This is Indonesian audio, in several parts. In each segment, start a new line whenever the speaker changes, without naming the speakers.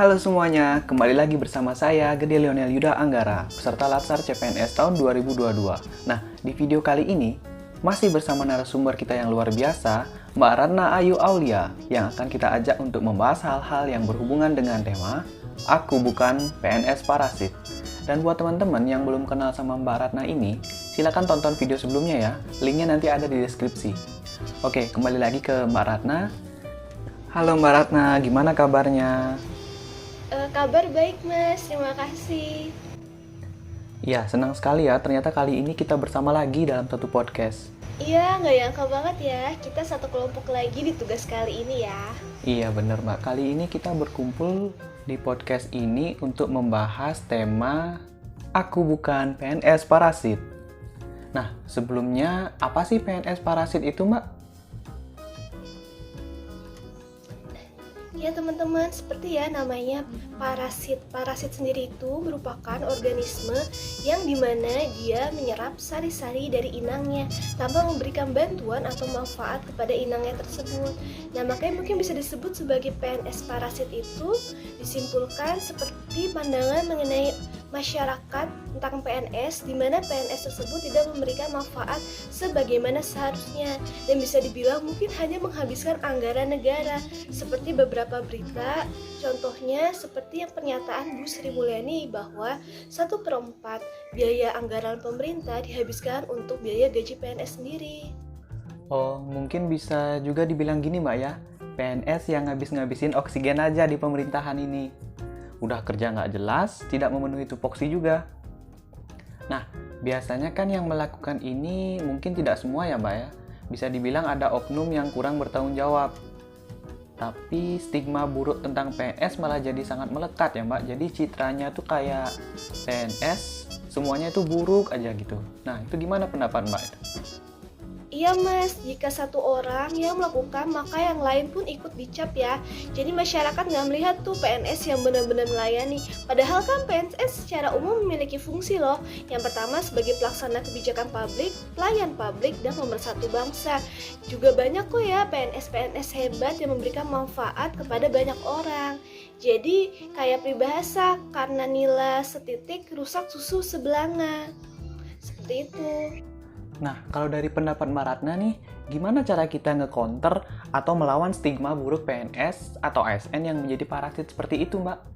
Halo semuanya, kembali lagi bersama saya, Gede Lionel Yuda Anggara, peserta Latsar CPNS tahun 2022. Nah, di video kali ini, masih bersama narasumber kita yang luar biasa, Mbak Ratna Ayu Aulia, yang akan kita ajak untuk membahas hal-hal yang berhubungan dengan tema Aku Bukan PNS Parasit. Dan buat teman-teman yang belum kenal sama Mbak Ratna ini, silakan tonton video sebelumnya ya, linknya nanti ada di deskripsi. Oke, kembali lagi ke Mbak Ratna. Halo Mbak Ratna, gimana kabarnya?
Kabar baik mas, terima kasih.
Ya, senang sekali ya, ternyata kali ini kita bersama lagi dalam satu podcast.
Iya, nggak nyangka banget ya, kita satu kelompok lagi di tugas kali ini ya.
Iya bener Mbak, kali ini kita berkumpul di podcast ini untuk membahas tema Aku Bukan PNS Parasit. Nah, sebelumnya apa sih PNS Parasit itu Mbak?
Ya teman-teman, seperti ya namanya parasit. Parasit sendiri itu merupakan organisme yang dimana dia menyerap sari-sari dari inangnya tanpa memberikan bantuan atau manfaat kepada inangnya tersebut. Nah, makanya mungkin bisa disebut sebagai PNS parasit itu disimpulkan seperti pandangan mengenai masyarakat tentang PNS, di mana PNS tersebut tidak memberikan manfaat sebagaimana seharusnya dan bisa dibilang mungkin hanya menghabiskan anggaran negara, seperti beberapa berita, contohnya seperti yang pernyataan Bu Sri Mulyani bahwa 1/4 biaya anggaran pemerintah dihabiskan untuk biaya gaji PNS sendiri.
Oh, mungkin bisa juga dibilang gini Mbak ya, PNS yang ngabis-ngabisin oksigen aja di pemerintahan ini. Udah kerja nggak jelas, tidak memenuhi tupoksi juga. Nah, biasanya kan yang melakukan ini mungkin tidak semua ya Mbak ya. Bisa dibilang ada oknum yang kurang bertanggung jawab. Tapi stigma buruk tentang PNS malah jadi sangat melekat ya Mbak. Jadi citranya tuh kayak PNS, semuanya itu buruk aja gitu. Nah, itu gimana pendapat Mbak itu?
Iya mas, jika satu orang yang melakukan maka yang lain pun ikut dicap ya. Jadi masyarakat nggak melihat tuh PNS yang benar-benar melayani. Padahal kan PNS secara umum memiliki fungsi loh. Yang pertama sebagai pelaksana kebijakan publik, pelayan publik, dan pemersatu bangsa. Juga banyak kok ya PNS-PNS hebat yang memberikan manfaat kepada banyak orang. Jadi kayak peribahasa, karena nila setitik rusak susu sebelanga. Seperti itu.
Nah, kalau dari pendapat Mbak Ratna nih, gimana cara kita nge-counter atau melawan stigma buruk PNS atau ASN yang menjadi parasit seperti itu, Mbak?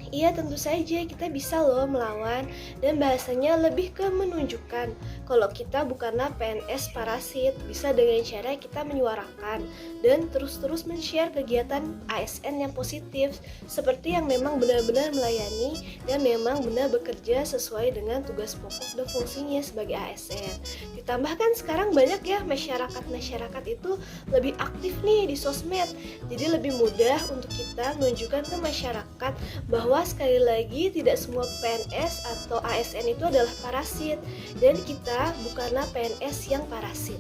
Iya, tentu saja kita bisa loh melawan, dan bahasanya lebih ke menunjukkan kalau kita bukanlah PNS parasit. Bisa dengan cara kita menyuarakan dan terus-terus men-share kegiatan ASN yang positif, seperti yang memang benar-benar melayani dan memang benar bekerja sesuai dengan tugas pokok dan fungsinya sebagai ASN. Ditambahkan sekarang banyak ya masyarakat itu lebih aktif nih di sosmed, jadi lebih mudah untuk kita menunjukkan ke masyarakat bahwa sekali lagi tidak semua PNS atau ASN itu adalah parasit, dan kita bukanlah PNS yang parasit.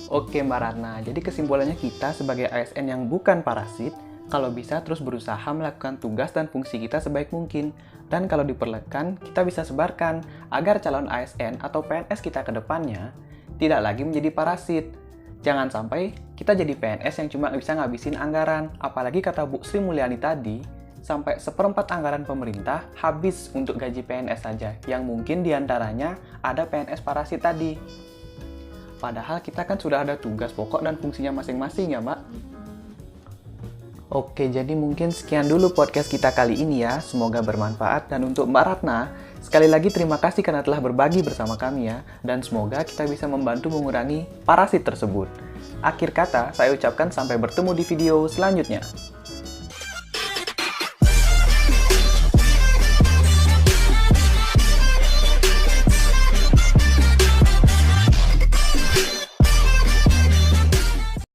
Oke Mbak Ratna, jadi kesimpulannya kita sebagai ASN yang bukan parasit, kalau bisa terus berusaha melakukan tugas dan fungsi kita sebaik mungkin. Dan kalau diperlukan, kita bisa sebarkan agar calon ASN atau PNS kita ke depannya tidak lagi menjadi parasit. Jangan sampai kita jadi PNS yang cuma bisa ngabisin anggaran, apalagi kata Bu Sri Mulyani tadi, sampai 1/4 anggaran pemerintah habis untuk gaji PNS saja, yang mungkin diantaranya ada PNS parasit tadi. Padahal kita kan sudah ada tugas pokok dan fungsinya masing-masing ya Mbak. Oke, jadi mungkin sekian dulu podcast kita kali ini ya, semoga bermanfaat. Dan untuk Mbak Ratna, sekali lagi terima kasih karena telah berbagi bersama kami ya, dan semoga kita bisa membantu mengurangi parasit tersebut. Akhir kata, saya ucapkan sampai bertemu di video selanjutnya.